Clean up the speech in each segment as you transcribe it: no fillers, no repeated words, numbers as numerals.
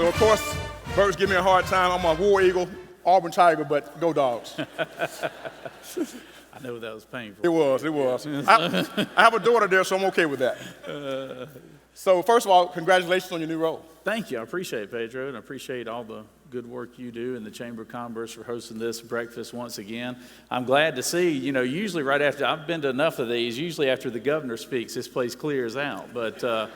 So, of course, Burt's giving me a hard time. I'm a War Eagle, Auburn Tiger, but go Dogs. I know that was painful. It was. I have a daughter there, so I'm okay with that. So, first of all, congratulations on your new role. Thank you. I appreciate it, Pedro, and I appreciate all the good work you do in the Chamber of Commerce for hosting this breakfast once again. I'm glad to see, usually right after, I've been to enough of these, usually after the governor speaks, this place clears out. But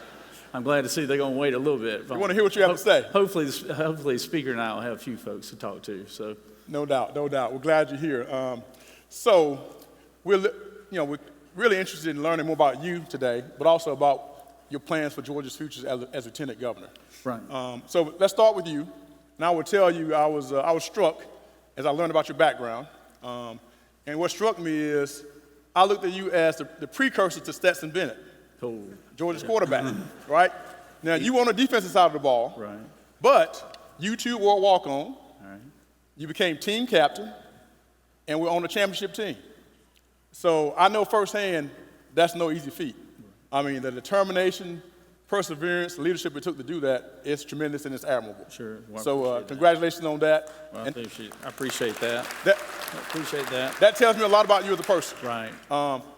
I'm glad to see they're going to wait a little bit. We want to hear what you have to say. Hopefully the speaker and I will have a few folks to talk to. So, No doubt. We're glad you're here. So we're really interested in learning more about you today, but also about your plans for Georgia's future as Lieutenant Governor. Right. So let's start with you. And I will tell you, I was struck as I learned about your background. And what struck me is I looked at you as the precursor to Stetson Bennett, Cool. Georgia's quarterback, right? Now, you were on the defensive side of the ball, Right. but you too were a walk-on. All right. You became team captain, and we're on the championship team. So I know firsthand that's no easy feat. I mean, the determination, perseverance, leadership it took to do that is tremendous and it's admirable. Sure. Well, So congratulations on that. Well, I appreciate that. That. I appreciate that. That tells me a lot about you as a person. Right.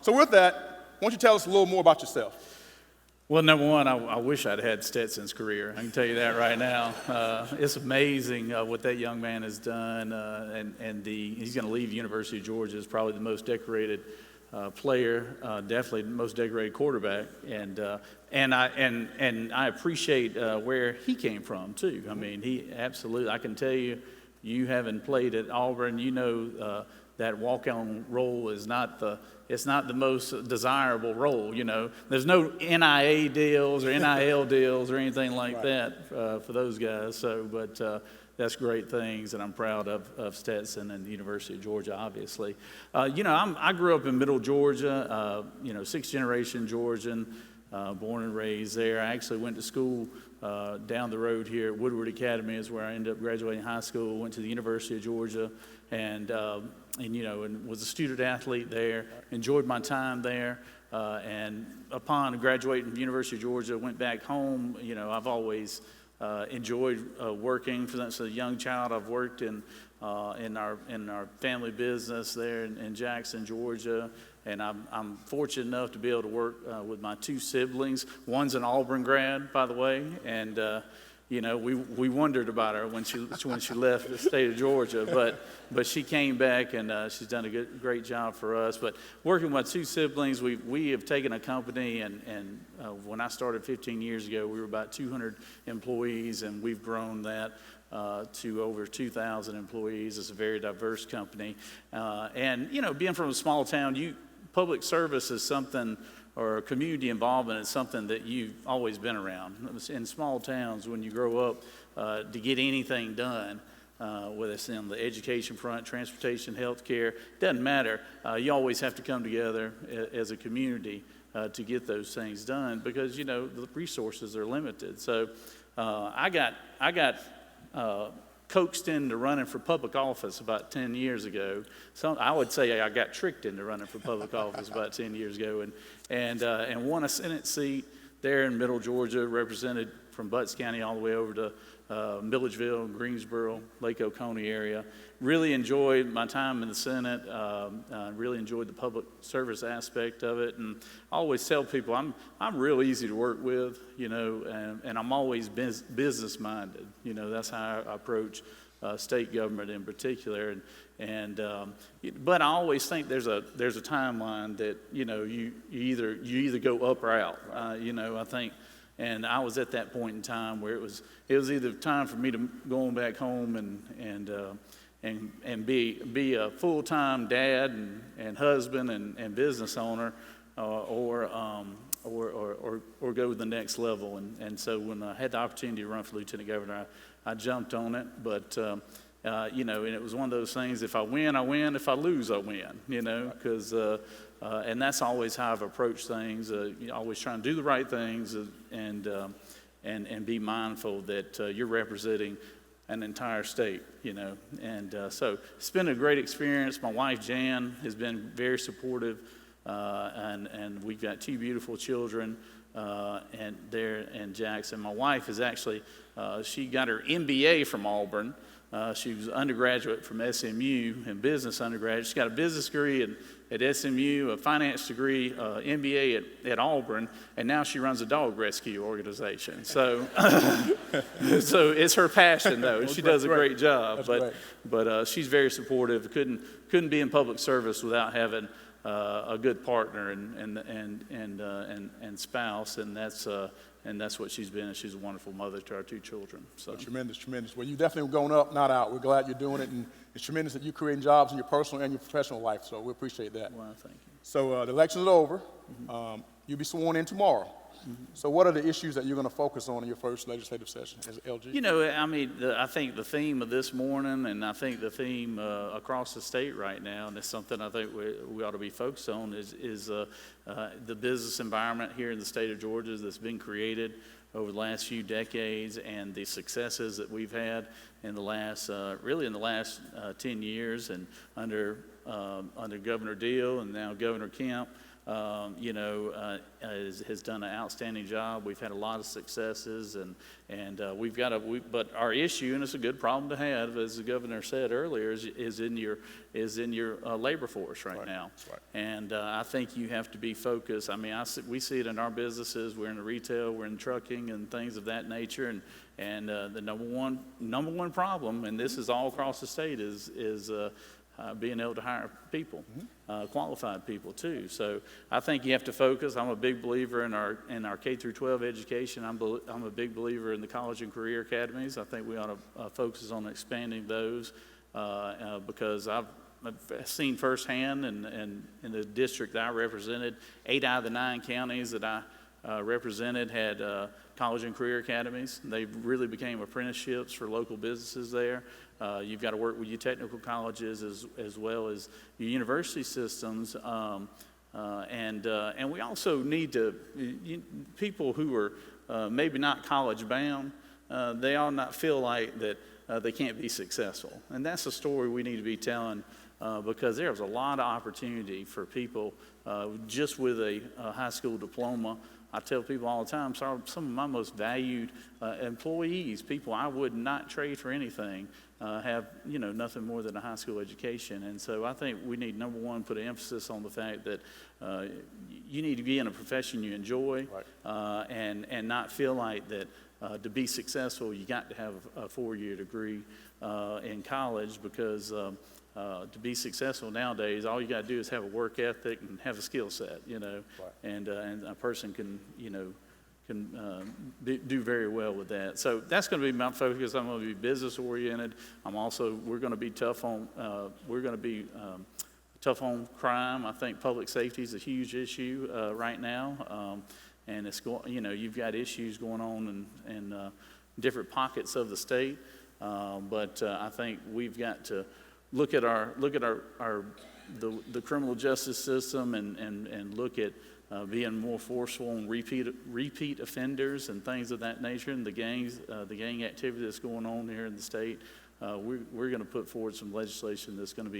So with that, why don't you tell us a little more about yourself? Well, number one, I wish I'd had Stetson's career. I can tell you that right now. It's amazing what that young man has done, and he's going to leave University of Georgia as probably the most decorated player, definitely the most decorated quarterback, and I appreciate where he came from too. I mean, he absolutely. I can tell you, you having played at Auburn, that walk-on role is not the most desirable role. There's no NIA deals or NIL deals or anything like Right. that for those guys. So, but that's great things, and I'm proud of Stetson and the University of Georgia, obviously. I grew up in Middle Georgia, sixth-generation Georgian, born and raised there. I actually went to school down the road here at Woodward Academy is where I ended up graduating high school, went to the University of Georgia, and was a student athlete there, enjoyed my time there. And upon graduating from the University of Georgia, went back home. I've always enjoyed working. Since a young child, I've worked in our family business there in Jackson, Georgia, and I'm fortunate enough to be able to work with my two siblings. One's an Auburn grad, by the way, and we wondered about her when she left the state of Georgia, but she came back and she's done a great job for us. But working with my two siblings, we have taken a company, and when I started 15 years ago, we were about 200 employees, and we've grown that to over 2,000 employees. It's a very diverse company, and being from a small town, public service is something, or community involvement is something that you've always been around. In small towns, when you grow up, to get anything done, whether it's in the education front, transportation, healthcare, doesn't matter. You always have to come together as a community to get those things done because the resources are limited. So I got coaxed into running for public office about 10 years ago. So I would say I got tricked into running for public office about 10 years ago, and won a Senate seat there in Middle Georgia, represented from Butts County all the way over to Milledgeville, Greensboro, Lake Oconee area. Really enjoyed my time in the Senate. Really enjoyed the public service aspect of it, and I always tell people I'm real easy to work with, and I'm always business minded. That's how I approach state government in particular, but I always think there's a timeline that you either go up or out. I think. And I was at that point in time where it was either time for me to go on back home and be a full-time dad and husband and business owner, or go to the next level. And so when I had the opportunity to run for lieutenant governor, I jumped on it. But and it was one of those things: if I win, I win. If I lose, I win. Because. And that's always how I've approached things. Always trying to do the right things and be mindful that you're representing an entire state, And so it's been a great experience. My wife Jan has been very supportive, and we've got two beautiful children. and there in Jackson. My wife is actually, she got her MBA from Auburn. She was an undergraduate from SMU and business undergraduate. She got a business degree at SMU, a finance degree, MBA at Auburn, and now she runs a dog rescue organization. So, so it's her passion though, and she does a great job. But she's very supportive. Couldn't be in public service without having a good partner and spouse, and that's what she's been, and she's a wonderful mother to our two children. So well, tremendous. Well, you definitely going up, not out. We're glad you're doing it, and it's tremendous that you're creating jobs in your personal and your professional life, so we appreciate that. Well, thank you. So the elections are over. You'll be sworn in tomorrow. So what are the issues that you're going to focus on in your first legislative session as LG? You know, I mean, I think the theme of this morning, and I think the theme across the state right now, and it's something I think we ought to be focused on, is the business environment here in the state of Georgia that's been created over the last few decades, and the successes that we've had in the last, really in the last 10 years, and under Governor Deal and now Governor Kemp. Has done an outstanding job. We've had a lot of successes, and we've got but our issue, and it's a good problem to have, as the governor said earlier, is in your labor force right now. Right. And I think you have to be focused. I mean, we see it in our businesses. We're in the retail, we're in trucking, and things of that nature. And the number one problem, and this is all across the state, is being able to hire people, qualified people too. So I think you have to focus. I'm a big believer in our K through 12 education. I'm a big believer in the college and career academies. I think we ought to focus on expanding those because I've seen firsthand in the district that I represented, 8 out of the 9 counties that I represented had college and career academies. They really became apprenticeships for local businesses there. You've got to work with your technical colleges as well as your university systems. And we also need people who are maybe not college bound, they ought not feel like that they can't be successful. And that's a story we need to be telling because there's a lot of opportunity for people just with a high school diploma. I tell people all the time, some of my most valued employees, people I would not trade for anything, have nothing more than a high school education. And so I think we need, number one, put an emphasis on the fact that you need to be in a profession you enjoy, right. And not feel like that to be successful you got to have a 4-year degree in college because to be successful nowadays, all you got to do is have a work ethic and have a skill set, right. And a person can do very well with that. So that's going to be my focus. I'm going to be business oriented. We're going to be tough on crime. I think public safety is a huge issue right now, and it's you've got issues going on in different pockets of the state, but I think we've got to look at the criminal justice system and look at being more forceful on repeat offenders and things of that nature, and the gang activity that's going on here in the state. We're going to put forward some legislation that's going to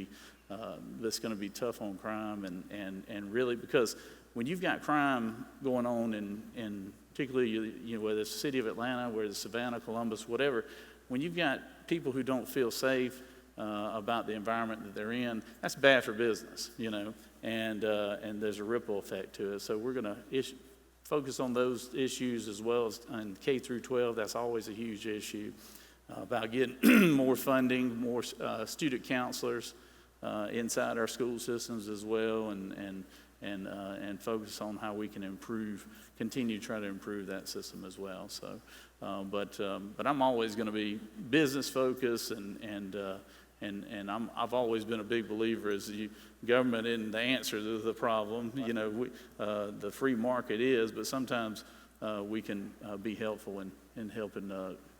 be tough on crime and really, because when you've got crime going on in particularly whether it's the city of Atlanta, whether it's Savannah, Columbus, whatever, when you've got people who don't feel safe about the environment that they're in, that's bad for business, and there's a ripple effect to it. So we're going to focus on those issues as well as in K through 12. That's always a huge issue about getting more funding, more student counselors inside our school systems as well, and focus on how we can continue to try to improve that system as well. So, but I'm always going to be business focused and I've always been a big believer as government isn't the answer to the problem. The free market is, but sometimes we can be helpful in helping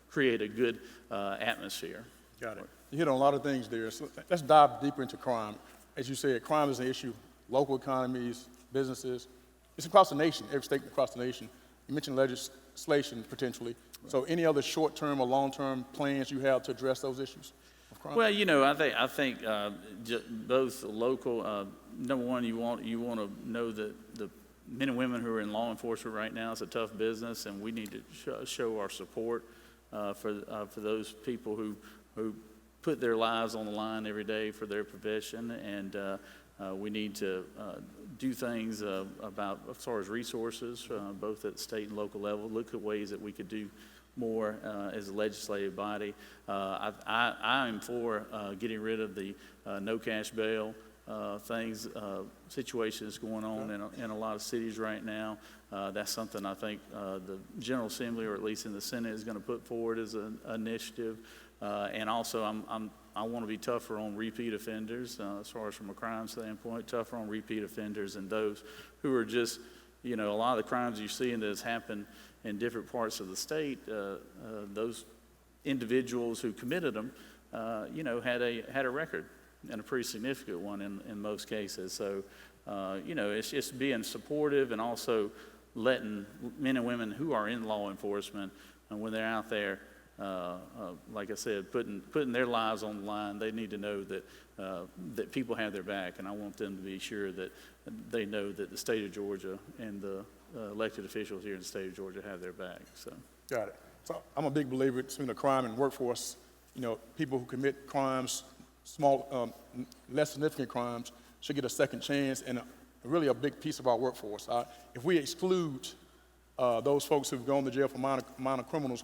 create a good atmosphere. Got it. You hit on a lot of things there. So let's dive deeper into crime. As you said, crime is an issue. Local economies, businesses. It's across the nation, every state across the nation. You mentioned legislation potentially. Right. So any other short-term or long-term plans you have to address those issues? Well, I think both local. Number one, you want to know the men and women who are in law enforcement right now. It's a tough business, and we need to show our support for those people who put their lives on the line every day for their profession, and we need to do things about as far as resources, both at the state and local level. Look at ways that we could do more as a legislative body. I am for getting rid of the no cash bail situations going on in a lot of cities right now. That's something I think the General Assembly, or at least in the Senate, is going to put forward as an initiative. And also, I want to be tougher on repeat offenders, as far as from a crime standpoint, tougher on repeat offenders and those who are just, a lot of the crimes you're seeing that has happened in different parts of the state, those individuals who committed them, had a record, and a pretty significant one in most cases. So, it's just being supportive and also letting men and women who are in law enforcement, and when they're out there, like I said, putting their lives on the line, they need to know that people have their back, and I want them to be sure that they know that the state of Georgia and the elected officials here in the state of Georgia have their back. So, got it. So I'm a big believer between the crime and workforce. People who commit crimes, small, less significant crimes, should get a second chance, and really a big piece of our workforce. If we exclude those folks who've gone to jail for minor criminals,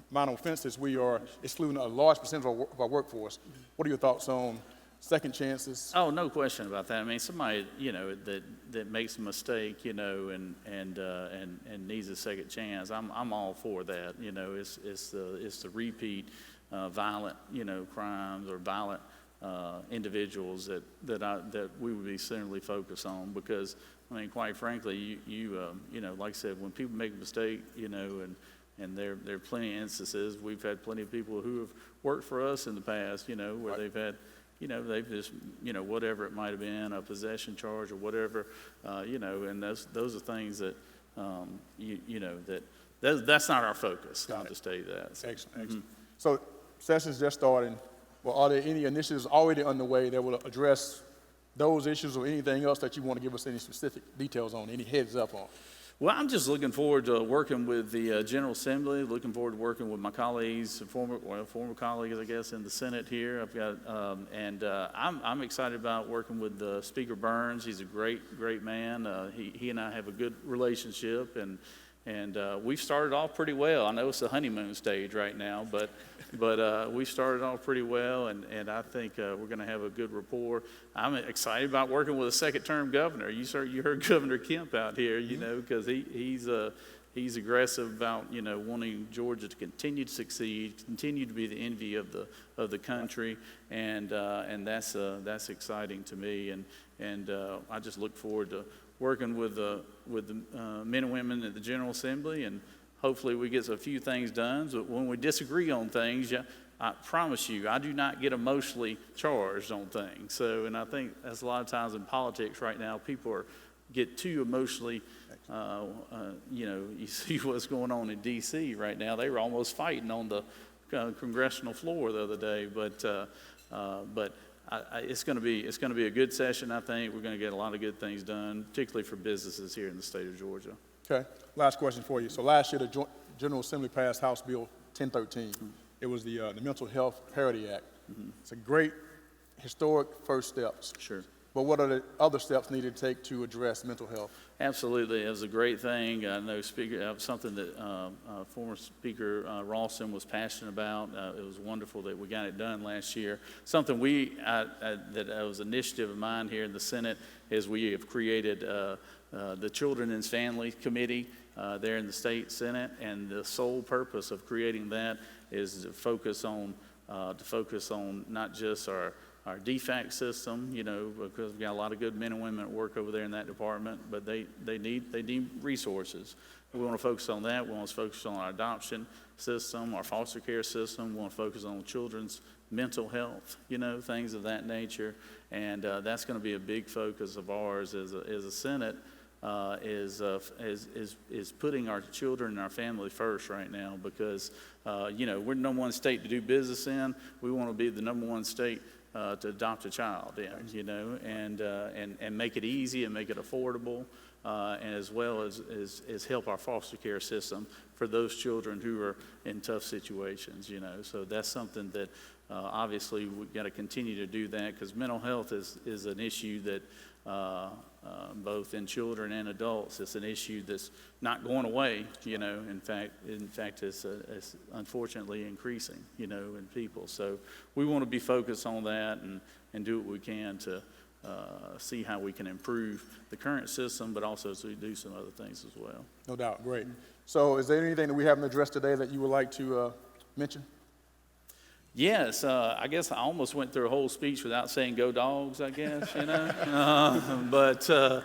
minor offenses, we are excluding a large percentage of our workforce. What are your thoughts on second chances? Oh, no question about that. I mean, somebody that makes a mistake, and needs a second chance, I'm all for that. It's the repeat violent crimes or violent individuals that we would be certainly focused on, because I mean, quite frankly, like I said, when people make a mistake, and there are plenty of instances. We've had plenty of people who have worked for us in the past, where they've had, they've just, whatever it might have been, a possession charge or whatever, and those are things that, that's not our focus. I'll just tell you that. So. Excellent. So, session's just starting. Well, are there any initiatives already underway that will address those issues, or anything else that you want to give us any specific details on, any heads up on? Well, I'm just looking forward to working with the General Assembly, looking forward to working with my colleagues, former colleagues, I guess, in the Senate here. I've got, I'm excited about working with Speaker Burns. He's a great man. He and I have a good relationship, and we've started off pretty well. I know it's the honeymoon stage right now, but we started off pretty well, and I think we're going to have a good rapport. I'm excited about working with a second-term governor. You heard Governor Kemp out here, because he's aggressive about wanting Georgia to continue to succeed, continue to be the envy of the country, and that's exciting to me, and I just look forward to working with the men and women at the General Assembly, and hopefully we get a few things done. But when we disagree on things, I promise you, I do not get emotionally charged on things. So, and I think that's a lot of times in politics right now, people get too emotionally, you see what's going on in D.C. right now. They were almost fighting on the congressional floor the other day, but it's going to be a good session. I think we're going to get a lot of good things done, particularly for businesses here in the state of Georgia. Okay. Last question for you. So last year, the General Assembly passed House Bill 1013. It was the Mental Health Parity Act. It's a great historic first steps. Sure. But what are the other steps needed to take to address mental health? Absolutely. It was a great thing. I know something that former Speaker Ralston was passionate about. It was wonderful that we got it done last year. Something that was an initiative of mine here in the Senate is we have created the Children and Family Committee there in the state Senate, and the sole purpose of creating that is to focus on not just our DFAC system, because we got a lot of good men and women that work over there in that department, but they need resources. We want to focus on that. We want to focus on our adoption system, our foster care system. We want to focus on children's mental health, things of that nature, and that's going to be a big focus of ours as a Senate. Is putting our children and our family first right now, because we're the number one state to do business in. We want to be the number one state to adopt a child in, you know, and make it easy and make it affordable, and as well as help our foster care system for those children who are in tough situations, you know. So that's something that obviously we've got to continue to do that, because mental health is an issue that both in children and adults, it's an issue that's not going away, you know. In fact, it's unfortunately increasing, you know, in people. So we want to be focused on that and do what we can to see how we can improve the current system, but also to do some other things as well. No doubt, great. So is there anything that we haven't addressed today that you would like to mention? Yes, I guess I almost went through a whole speech without saying "Go Dogs," I guess, you know. But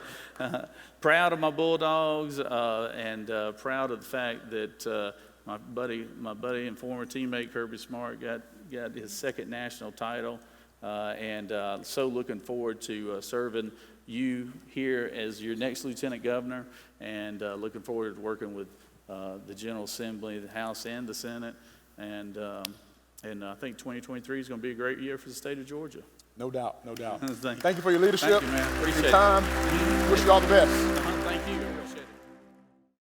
proud of my Bulldogs, and proud of the fact that my buddy and former teammate Kirby Smart got his second national title, and so looking forward to serving you here as your next lieutenant governor, and looking forward to working with the General Assembly, the House, and the Senate, and I think 2023 is going to be a great year for the state of Georgia. No doubt, no doubt. Thank you. Thank you for your leadership. Thank you, man. Appreciate your time. Wish you all the best.